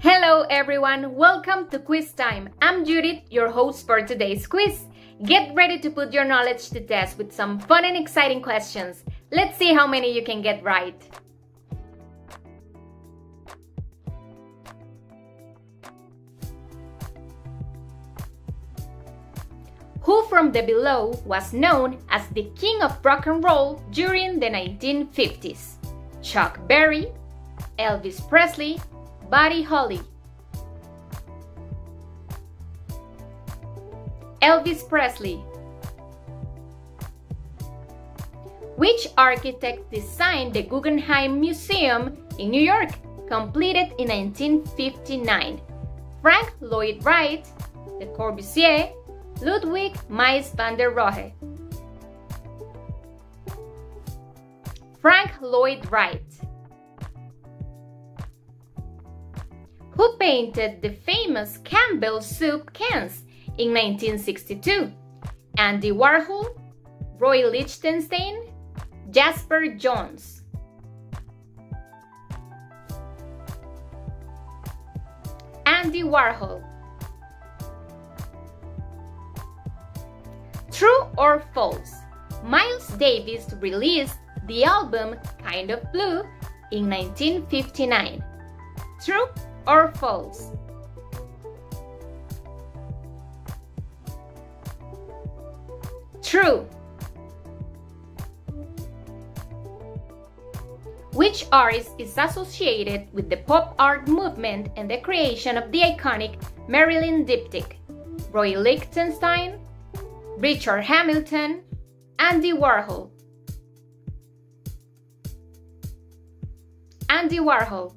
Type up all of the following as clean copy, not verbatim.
Hello everyone, welcome to Quiz Time. I'm Judith, your host for today's quiz. Get ready to put your knowledge to test with some fun and exciting questions. Let's see how many you can get right. Who from the below was known as the king of rock and roll during the 1950s? Chuck Berry, Elvis Presley, Buddy Holly. Elvis Presley. Which architect designed the Guggenheim Museum in New York, completed in 1959? Frank Lloyd Wright, Le Corbusier, Ludwig Mies van der Rohe. Frank Lloyd Wright. Who painted the famous Campbell soup cans in 1962? Andy Warhol, Roy Lichtenstein, Jasper Johns. Andy Warhol. True or false? Miles Davis released the album Kind of Blue in 1959. True or false? True. Which artist is associated with the pop art movement and the creation of the iconic Marilyn diptych? Roy Lichtenstein, Richard Hamilton, Andy Warhol. Andy Warhol.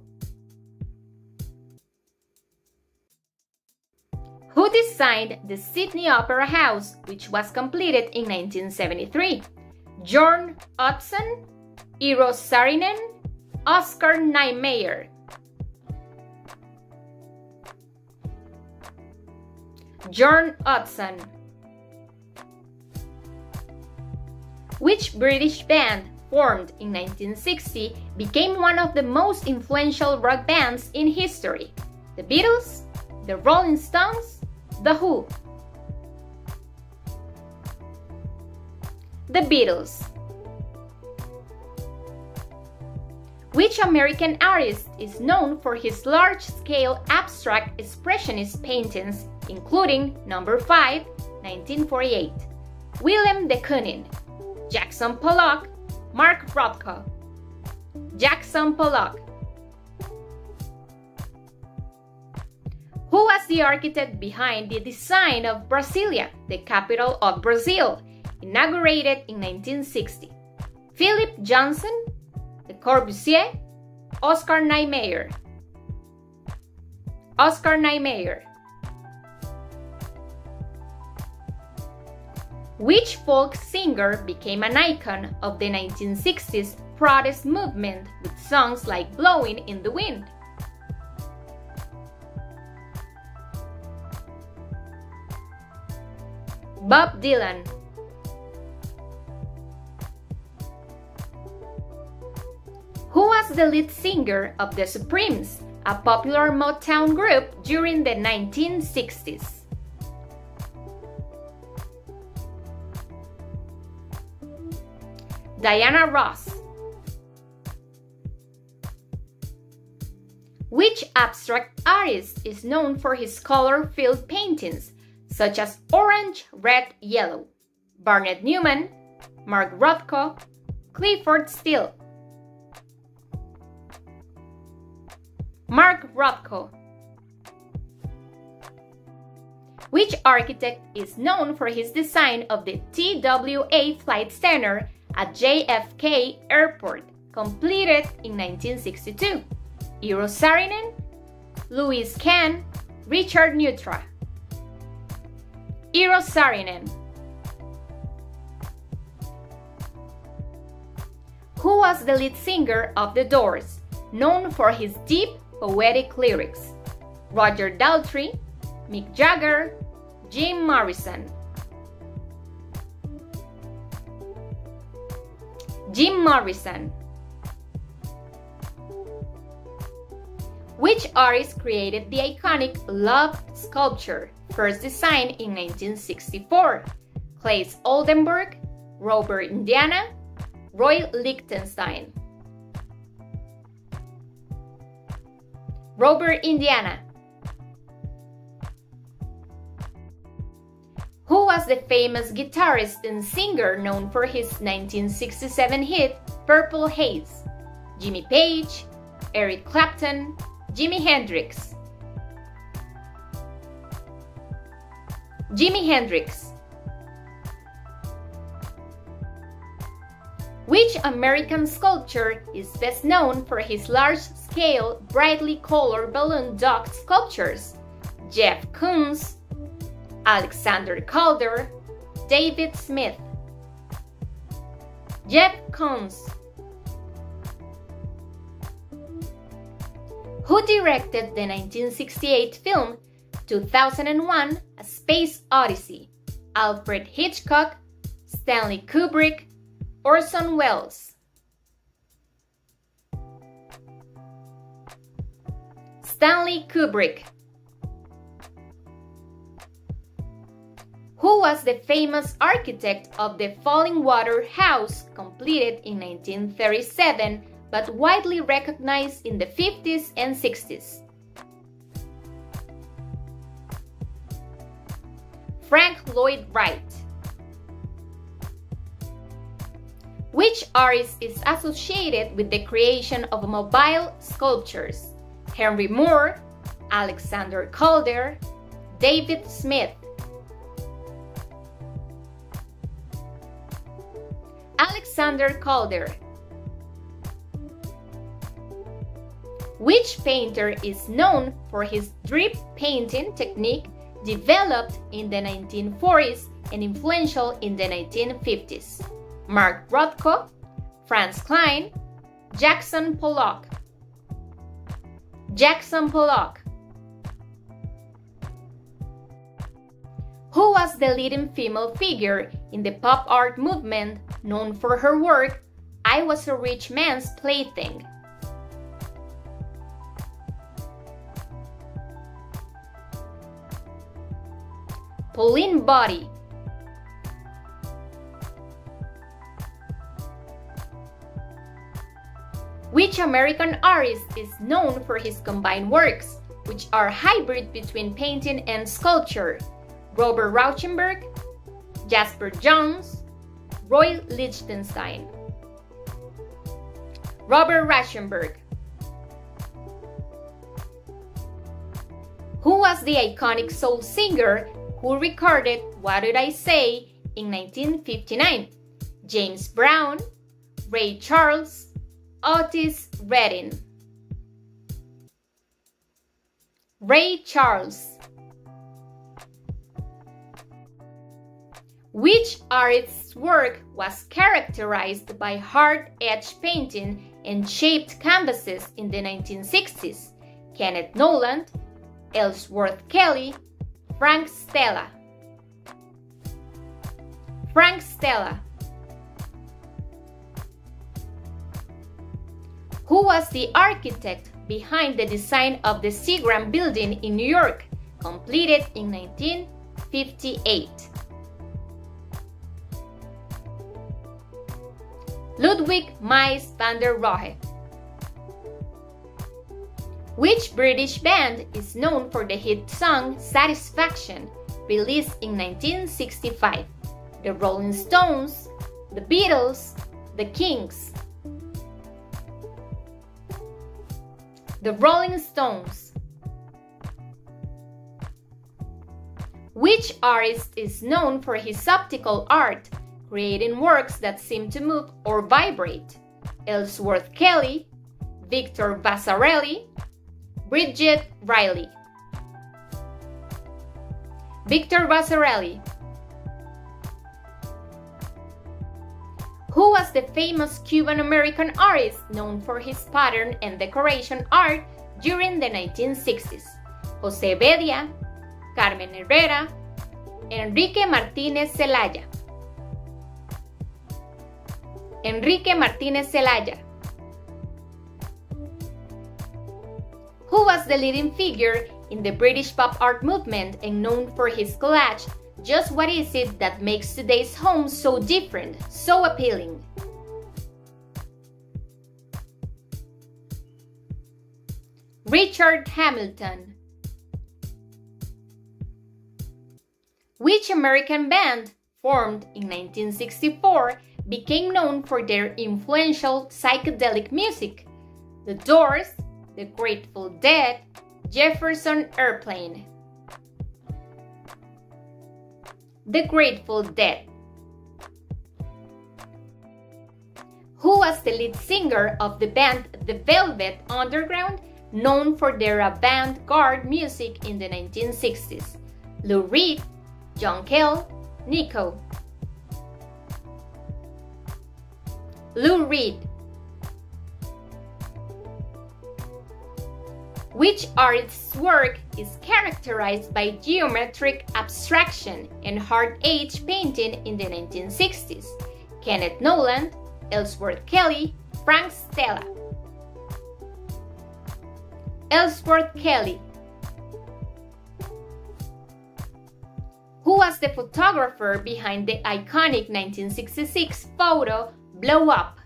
Who designed the Sydney Opera House, which was completed in 1973? Björn Ottosson, Eero Saarinen, Oscar Niemeyer. Björn Ottosson. Which British band, formed in 1960, became one of the most influential rock bands in history? The Beatles, the Rolling Stones, The Who. The Beatles. Which American artist is known for his large-scale abstract expressionist paintings, including Number 5, 1948, Willem de Kooning, Jackson Pollock, Mark Rothko. Jackson Pollock. Who was the architect behind the design of Brasilia, the capital of Brazil, inaugurated in 1960? Philip Johnson, Le Corbusier, Oscar Niemeyer. Oscar Niemeyer. Which folk singer became an icon of the 1960s protest movement with songs like Blowing in the Wind? Bob Dylan. Who was the lead singer of The Supremes, a popular Motown group during the 1960s? Diana Ross. Which abstract artist is known for his color-filled paintings, such as Orange, Red, Yellow? Barnett Newman, Mark Rothko, Clifford Steele. Mark Rothko. Which architect is known for his design of the TWA Flight Center at JFK Airport, completed in 1962? Eero Saarinen, Louis Kahn, Richard Neutra. Eero Saarinen. Who was the lead singer of The Doors, known for his deep, poetic lyrics? Roger Daltrey, Mick Jagger, Jim Morrison. Jim Morrison. Which artist created the iconic Love sculpture, first designed in 1964? Claes Oldenburg, Robert Indiana, Roy Lichtenstein. Robert Indiana. Who was the famous guitarist and singer known for his 1967 hit Purple Haze? Jimmy Page, Eric Clapton, Jimi Hendrix. Jimi Hendrix. Which American sculptor is best known for his large-scale, brightly colored balloon dog sculptures? Jeff Koons, Alexander Calder, David Smith. Jeff Koons. Who directed the 1968 film 2001: A Space Odyssey? Alfred Hitchcock, Stanley Kubrick, Orson Welles. Stanley Kubrick. Who was the famous architect of the Fallingwater House, completed in 1937 but widely recognized in the 50s and 60s? Frank Lloyd Wright. Which artist is associated with the creation of mobile sculptures? Henry Moore, Alexander Calder, David Smith. Alexander Calder. Which painter is known for his drip painting technique developed in the 1940s and influential in the 1950s? Mark Rothko, Franz Kline, Jackson Pollock. Jackson Pollock. Who was the leading female figure in the pop art movement known for her work, I Was a Rich Man's Plaything? Pauline Botti. Which American artist is known for his combined works, which are hybrid between painting and sculpture? Robert Rauschenberg, Jasper Johns, Roy Lichtenstein. Robert Rauschenberg. Who was the iconic soul singer who recorded What Did I Say in 1959? James Brown, Ray Charles, Otis Redding. Ray Charles. Which artist's work was characterized by hard-edge painting and shaped canvases in the 1960s? Kenneth Noland, Ellsworth Kelly, Frank Stella. Frank Stella. Who was the architect behind the design of the Seagram Building in New York, completed in 1958? Ludwig Mies van der Rohe. Which British band is known for the hit song Satisfaction, released in 1965? The Rolling Stones, the Beatles, the Kings. The Rolling Stones. Which artist is known for his optical art, creating works that seem to move or vibrate? Ellsworth Kelly, Victor Vasarely, Bridget Riley. Victor Vasarely. Who was the famous Cuban-American artist known for his pattern and decoration art during the 1960s? José Bedia, Carmen Herrera, Enrique Martínez Celaya. Enrique Martínez Celaya. Who was the leading figure in the British pop art movement and known for his collage, Just What Is It That Makes Today's Home So Different, So Appealing? Richard Hamilton. Which American band, formed in 1964, became known for their influential psychedelic music? The Doors, The Grateful Dead, Jefferson Airplane. The Grateful Dead. Who was the lead singer of the band The Velvet Underground, known for their avant-garde music in the 1960s? Lou Reed, John Cale, Nico. Lou Reed. Which artist's work is characterized by geometric abstraction and hard-edge painting in the 1960s? Kenneth Noland, Ellsworth Kelly, Frank Stella. Ellsworth Kelly. Who was the photographer behind the iconic 1966 photo Blow Up?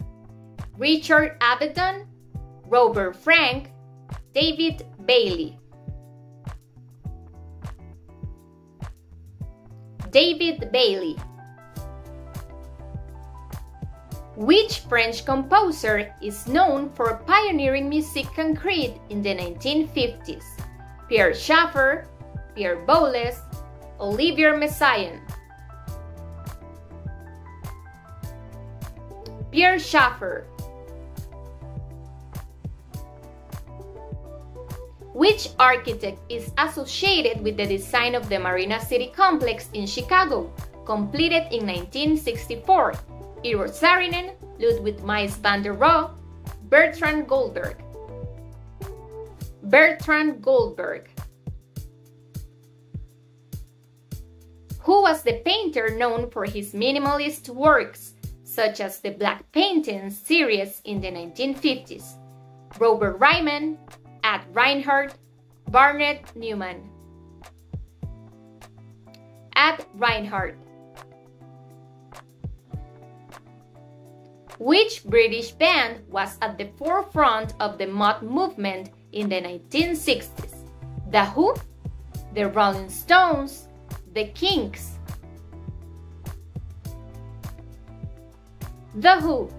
Richard Avedon, Robert Frank, David Bailey. David Bailey. Which French composer is known for pioneering musique concrète in the 1950s? Pierre Schaeffer, Pierre Boulez, Olivier Messiaen. Pierre Schaeffer. Which architect is associated with the design of the Marina City Complex in Chicago, completed in 1964? Eero Saarinen, Ludwig Mies van der Rohe, Bertrand Goldberg. Bertrand Goldberg. Who was the painter known for his minimalist works, such as the Black Paintings series in the 1950s? Robert Ryman, Ad Reinhardt, Barnett Newman. Ad Reinhardt. Which British band was at the forefront of the mod movement in the 1960s? The Who, the Rolling Stones, the Kinks. The Who.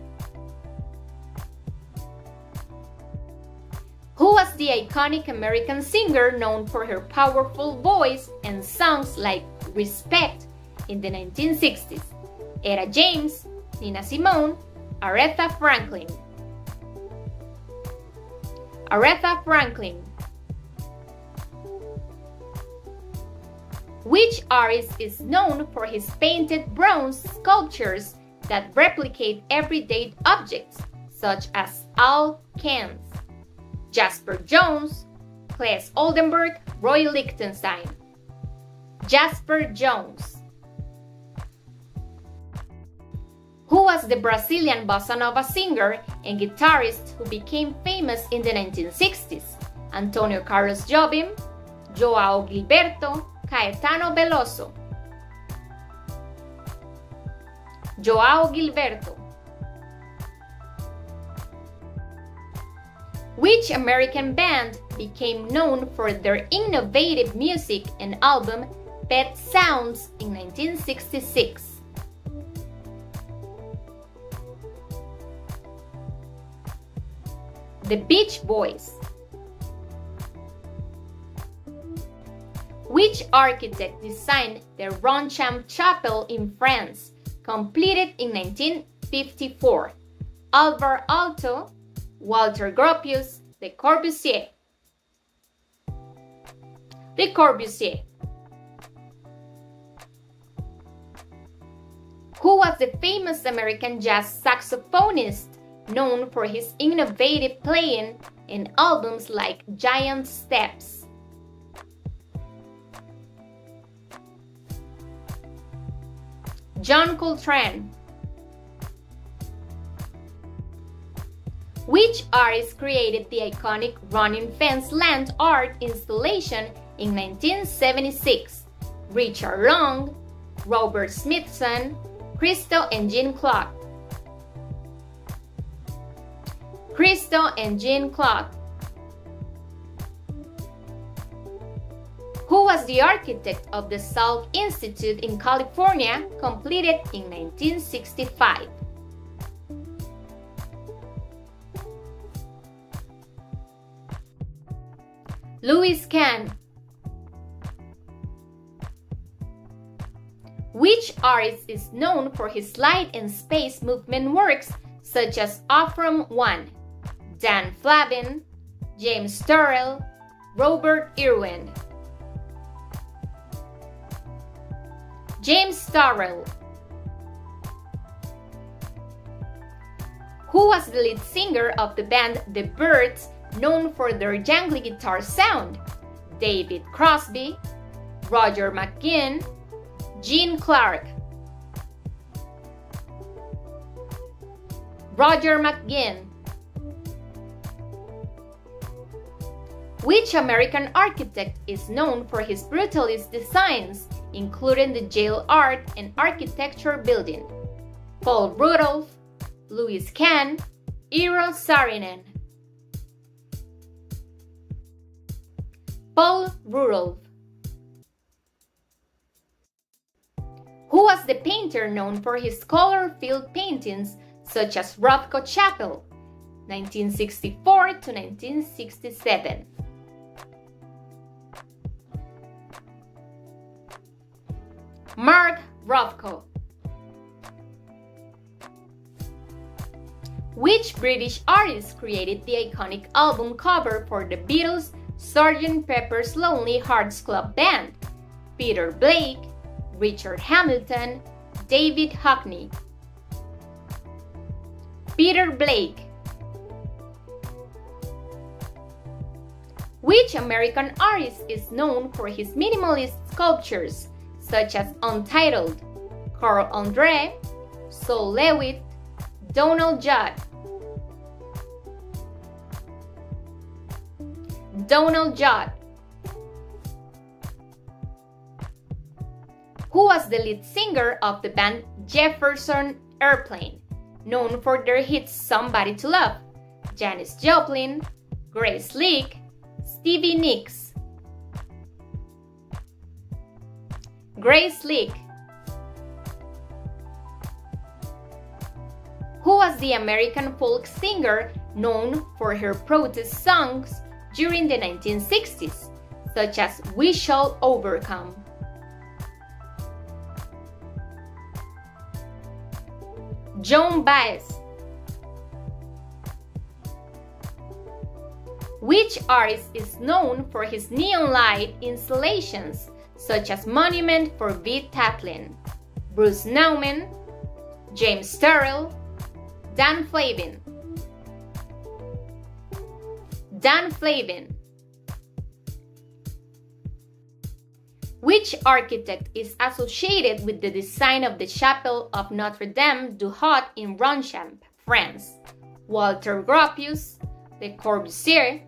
Who was the iconic American singer known for her powerful voice and songs like Respect in the 1960s? Etta James, Nina Simone, Aretha Franklin. Aretha Franklin. Which artist is known for his painted bronze sculptures that replicate everyday objects, such as Al Kans? Jasper Jones, Claes Oldenburg, Roy Lichtenstein. Jasper Jones. Who was the Brazilian bossa nova singer and guitarist who became famous in the 1960s? Antonio Carlos Jobim, Joao Gilberto, Caetano Veloso. Joao Gilberto. Which American band became known for their innovative music and album Pet Sounds in 1966? The Beach Boys. Which architect designed the Ronchamp Chapel in France, completed in 1954? Alvar Aalto, Walter Gropius, Le Corbusier. Le Corbusier. Who was the famous American jazz saxophonist known for his innovative playing in albums like Giant Steps? John Coltrane. Which artist created the iconic running fence land art installation in 1976? Richard Long, Robert Smithson, Christo and Jean Claude. Christo and Jean Claude. Who was the architect of the Salk Institute in California, completed in 1965? Louis Kahn. Which artist is known for his light and space movement works such as Ophrem 1, Dan Flavin, James Turrell, Robert Irwin? James Turrell. Who was the lead singer of the band The Byrds, known for their jangly guitar sound? David Crosby, Roger McGuinn, Gene Clark. Roger McGuinn. Which American architect is known for his brutalist designs, including the jail art and architecture building? Paul Rudolph, Louis Kahn, Eero Saarinen. Paul Rudolph. Who was the painter known for his color-filled paintings such as Rothko Chapel, 1964 to 1967? Mark Rothko. Which British artist created the iconic album cover for the Beatles' Sgt. Pepper's Lonely Hearts Club Band? Peter Blake, Richard Hamilton, David Hockney. Peter Blake. Which American artist is known for his minimalist sculptures, such as Untitled? Carl Andre, Sol Lewitt, Donald Judd. Donald Judd. Who was the lead singer of the band Jefferson Airplane, known for their hits Somebody to Love? Janis Joplin, Grace Slick, Stevie Nicks. Grace Slick. Who was the American folk singer known for her protest songs during the 1960s, such as We Shall Overcome? Joan Baez. Which artist is known for his neon light installations, such as Monument for V. Tatlin? Bruce Nauman, James Turrell, Dan Flavin. Dan Flavin. Which architect is associated with the design of the Chapel of Notre Dame du Haut in Ronchamp, France? Walter Gropius, Le Corbusier,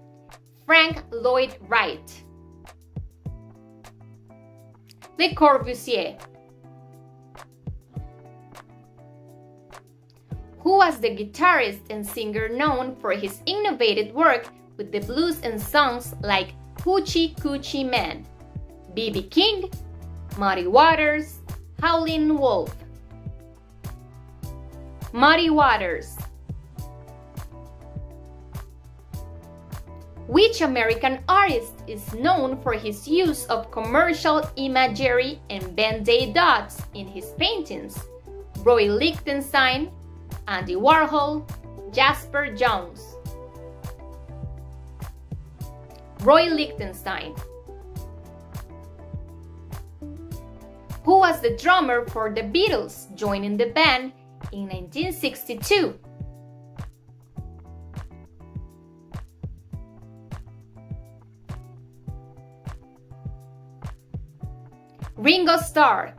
Frank Lloyd Wright. Le Corbusier. Who was the guitarist and singer known for his innovative work with the blues and songs like Hoochie Coochie Man? B.B. King, Muddy Waters, Howlin' Wolf. Muddy Waters. Which American artist is known for his use of commercial imagery and Band-Aid dots in his paintings? Roy Lichtenstein, Andy Warhol, Jasper Jones. Roy Lichtenstein. Who was the drummer for the Beatles, joining the band in 1962? Ringo Starr.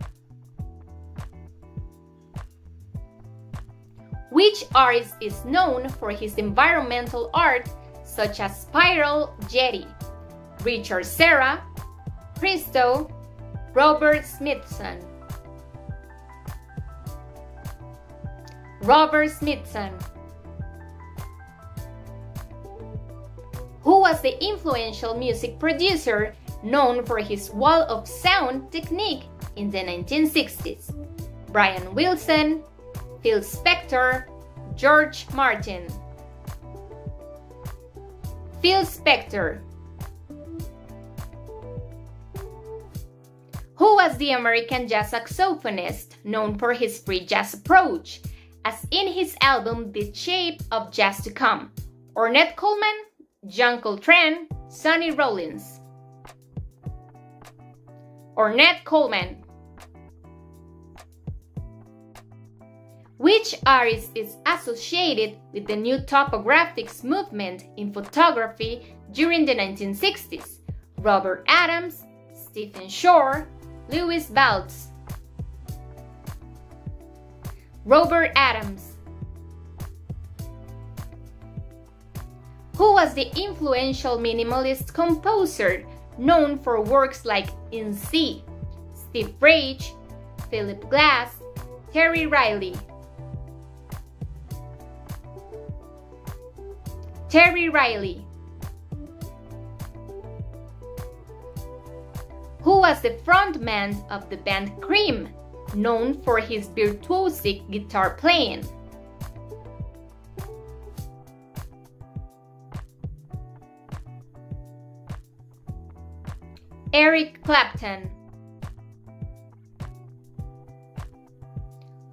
Which Which artist is known for his environmental art such as Spiral Jetty? Richard Serra, Christo, Robert Smithson. Robert Smithson. Who was the influential music producer known for his wall of sound technique in the 1960s? Brian Wilson, Phil Spector, George Martin. Phil Spector. Who was the American jazz saxophonist known for his free jazz approach, as in his album The Shape of Jazz to Come? Ornette Coleman, John Coltrane, Sonny Rollins. Ornette Coleman. Which artist is associated with the new topographics movement in photography during the 1960s? Robert Adams, Stephen Shore, Louis Baltz. Robert Adams. Who was the influential minimalist composer known for works like In C? Steve Reich, Philip Glass, Terry Riley. Terry Riley. Who was the frontman of the band Cream, known for his virtuosic guitar playing? Eric Clapton.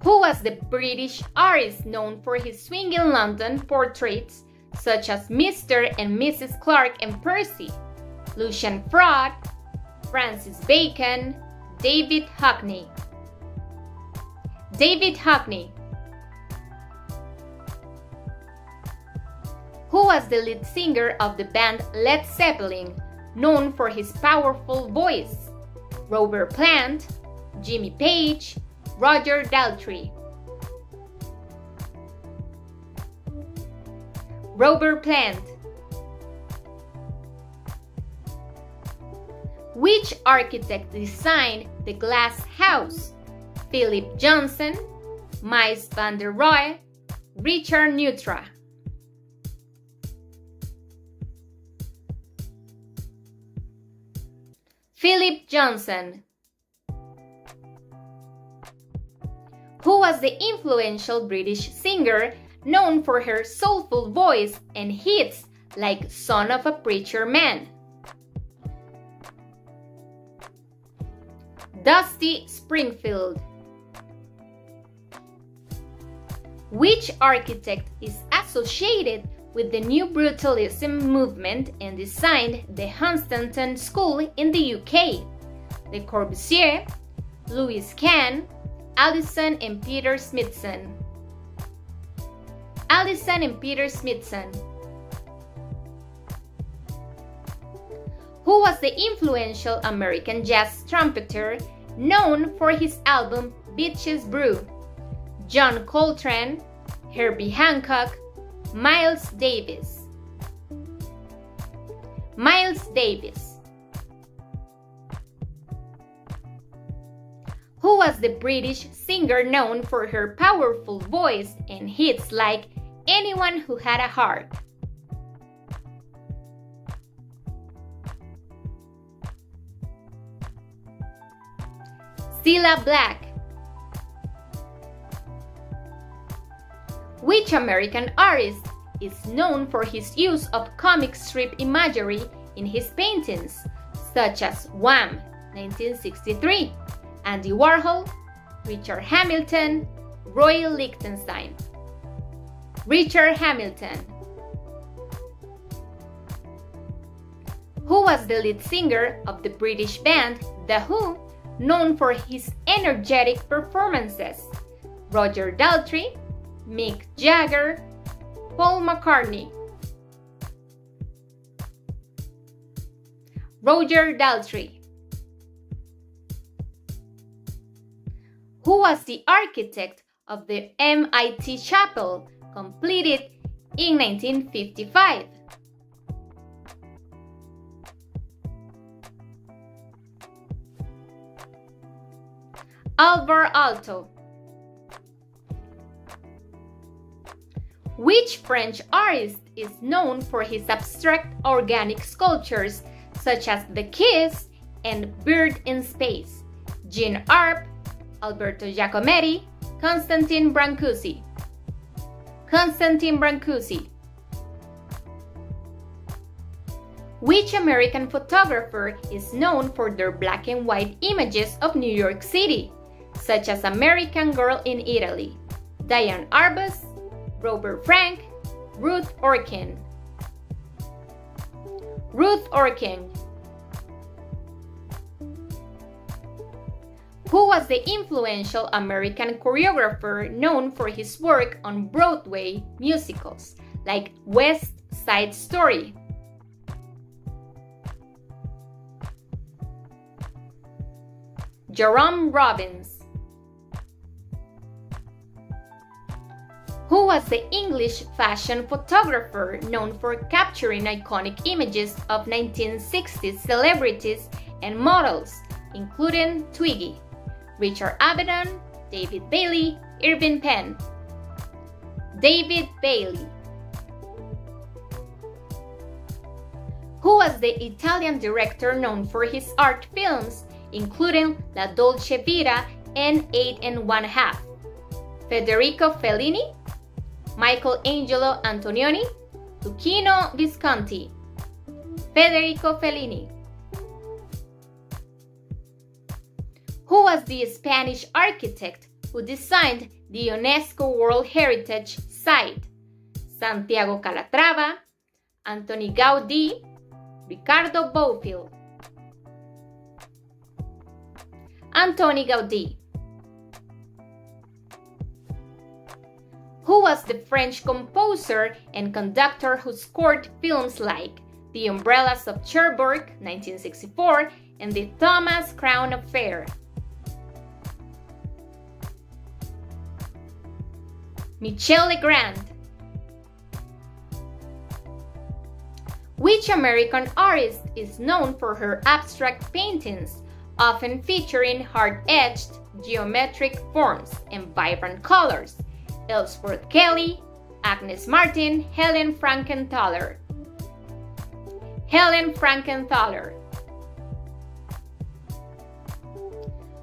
Who was the British artist known for his swinging London portraits such as Mr. and Mrs. Clark and Percy? Lucian Freud, Francis Bacon, David Hockney. David Hockney. Who was the lead singer of the band Led Zeppelin, known for his powerful voice? Robert Plant, Jimmy Page, Roger Daltrey. Robert Plant. Which architect designed the Glass House? Philip Johnson, Mies van der Rohe, Richard Neutra. Philip Johnson. Who was the influential British singer known for her soulful voice and hits like Son of a Preacher Man? Dusty Springfield. Which architect is associated with the New Brutalism movement and designed the Hunstanton School in the UK? Le Corbusier, Louis Kahn, Allison and Peter Smithson. Allison and Peter Smithson. Who was the influential American jazz trumpeter known for his album Bitches Brew? John Coltrane, Herbie Hancock, Miles Davis. Miles Davis. Who was the British singer known for her powerful voice and hits like Anyone Who Had a Heart? Cilla Black. Which American artist is known for his use of comic strip imagery in his paintings, such as Wham! 1963, Andy Warhol, Richard Hamilton, Roy Lichtenstein? Richard Hamilton. Who was the lead singer of the British band The Who, known for his energetic performances? Roger Daltrey, Mick Jagger, Paul McCartney. Roger Daltrey. Who was the architect of the MIT Chapel, completed in 1955? Alvar Aalto. Which French artist is known for his abstract organic sculptures such as The Kiss and Bird in Space? Jean Arp, Alberto Giacometti, Constantin Brancusi. Constantin Brancusi. Which American photographer is known for their black and white images of New York City, such as American Girl in Italy? Diane Arbus, Robert Frank, Ruth Orkin. Ruth Orkin. Who was the influential American choreographer known for his work on Broadway musicals, like West Side Story? Jerome Robbins. Who was the English fashion photographer known for capturing iconic images of 1960s celebrities and models, including Twiggy? Richard Avedon, David Bailey, Irving Penn. David Bailey. Who was the Italian director known for his art films, including La Dolce Vita and 8 1/2? Federico Fellini, Michelangelo Antonioni, Luchino Visconti. Federico Fellini. Who was the Spanish architect who designed the UNESCO World Heritage Site? Santiago Calatrava, Antoni Gaudí, Ricardo Bofill. Antoni Gaudí. Who was the French composer and conductor who scored films like The Umbrellas of Cherbourg, 1964, and The Thomas Crown Affair? Michel Legrand. Which American artist is known for her abstract paintings, often featuring hard-edged geometric forms and vibrant colors? Ellsworth Kelly, Agnes Martin, Helen Frankenthaler. Helen Frankenthaler.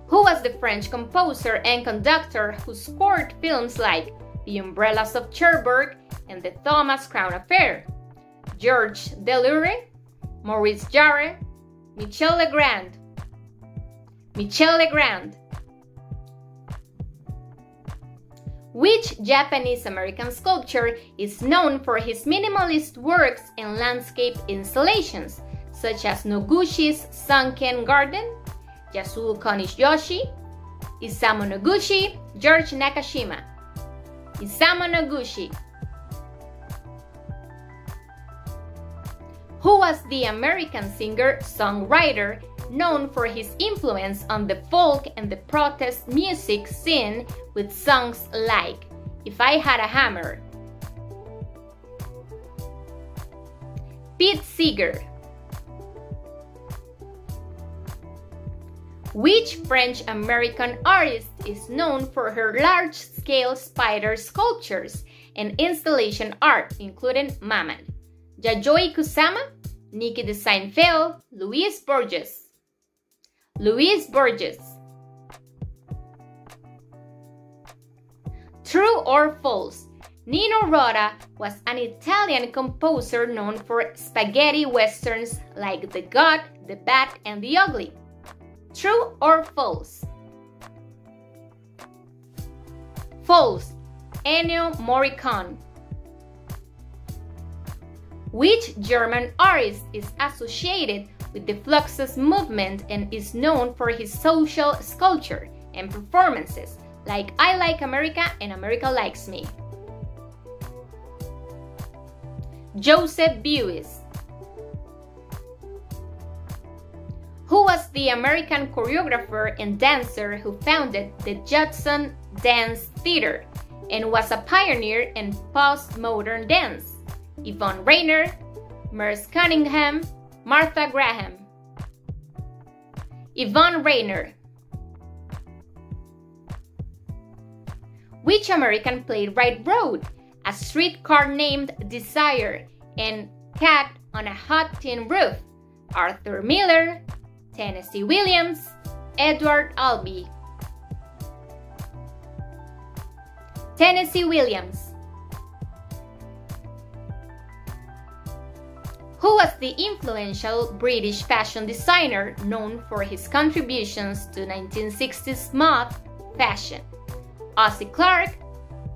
Who was the French composer and conductor who scored films like The Umbrellas of Cherbourg and The Thomas Crown Affair? Georges Delerue, Maurice Jarre, Michel Legrand. Michel Legrand. Which Japanese-American sculptor is known for his minimalist works and landscape installations, such as Nogushi's Sunken Garden, Yasuo Koniyoshi, Isamu Noguchi, George Nakashima? Isamu Noguchi. Who was the American singer-songwriter known for his influence on the folk and the protest music scene with songs like If I Had a Hammer? Pete Seeger. Which French-American artist is known for her large-scale spider sculptures and installation art, including Maman? Yayoi Kusama, Nikki de Saint-Fel, Louise Borges. Louise Borges. True or false? Nino Rota was an Italian composer known for spaghetti westerns like The Good, the Bad, and the Ugly. True or false? False. Ennio Morricone. Which German artist is associated with the Fluxus movement and is known for his social sculpture and performances like I Like America and America Likes Me? Joseph Beuys. Who was the American choreographer and dancer who founded the Judson dance theater and was a pioneer in postmodern dance? Yvonne Rainer, Merce Cunningham, Martha Graham. Yvonne Rainer. Which American playwright wrote A Streetcar Named Desire and Cat on a Hot Tin Roof? Arthur Miller, Tennessee Williams, Edward Albee. Tennessee Williams. Who was the influential British fashion designer known for his contributions to 1960s mode fashion? Ossie Clark,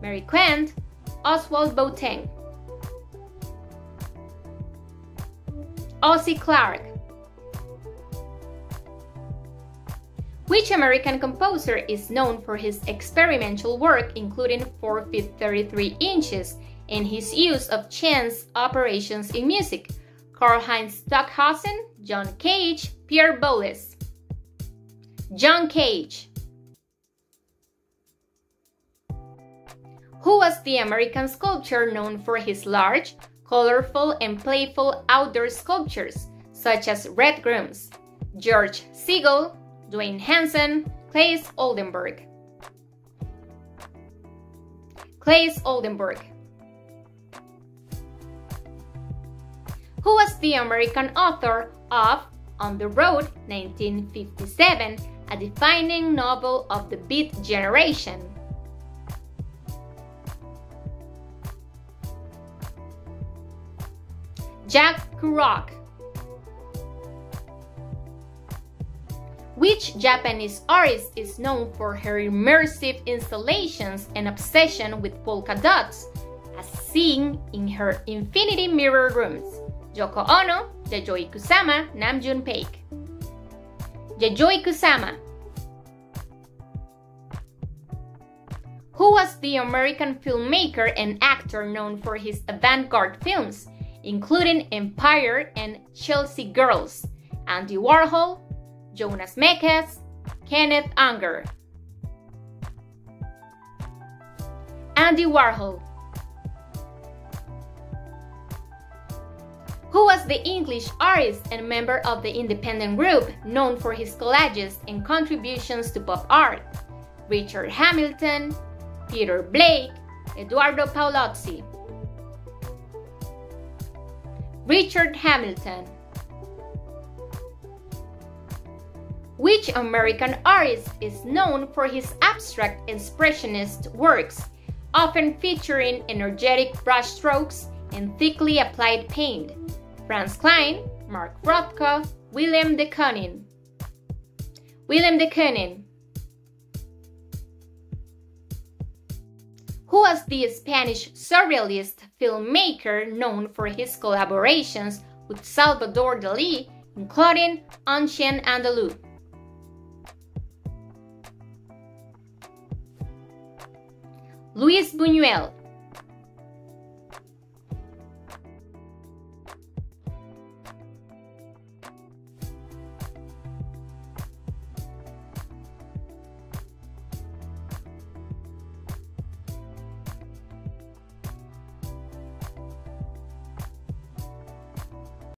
Mary Quant, Oswald Boateng. Ossie Clark. Which American composer is known for his experimental work, including 4 feet 33 inches, and his use of chance operations in music? Karl-Heinz Stockhausen, John Cage, Pierre Boulez. John Cage. Who was the American sculptor known for his large, colorful, and playful outdoor sculptures, such as Red Grooms? George Segal, Dwayne Hansen, Claes Oldenburg. Claes Oldenburg. Who was the American author of On the Road, 1957, a defining novel of the Beat generation? Jack Kerouac. Which Japanese artist is known for her immersive installations and obsession with polka dots, as seen in her infinity mirror rooms? Yoko Ono, Yayoi Kusama, Namjoon Paik. Yayoi Kusama. Who was the American filmmaker and actor known for his avant-garde films, including Empire and Chelsea Girls? Andy Warhol, Jonas Mekas, Kenneth Anger. Andy Warhol. Who was the English artist and member of the independent group known for his collages and contributions to pop art? Richard Hamilton, Peter Blake, Eduardo Paolozzi. Richard Hamilton. Which American artist is known for his abstract expressionist works, often featuring energetic brushstrokes and thickly applied paint? Franz Kline, Mark Rothko, William de Kooning. William de Kooning. Who was the Spanish surrealist filmmaker known for his collaborations with Salvador Dalí, including Ancien Andalou? Luis Buñuel.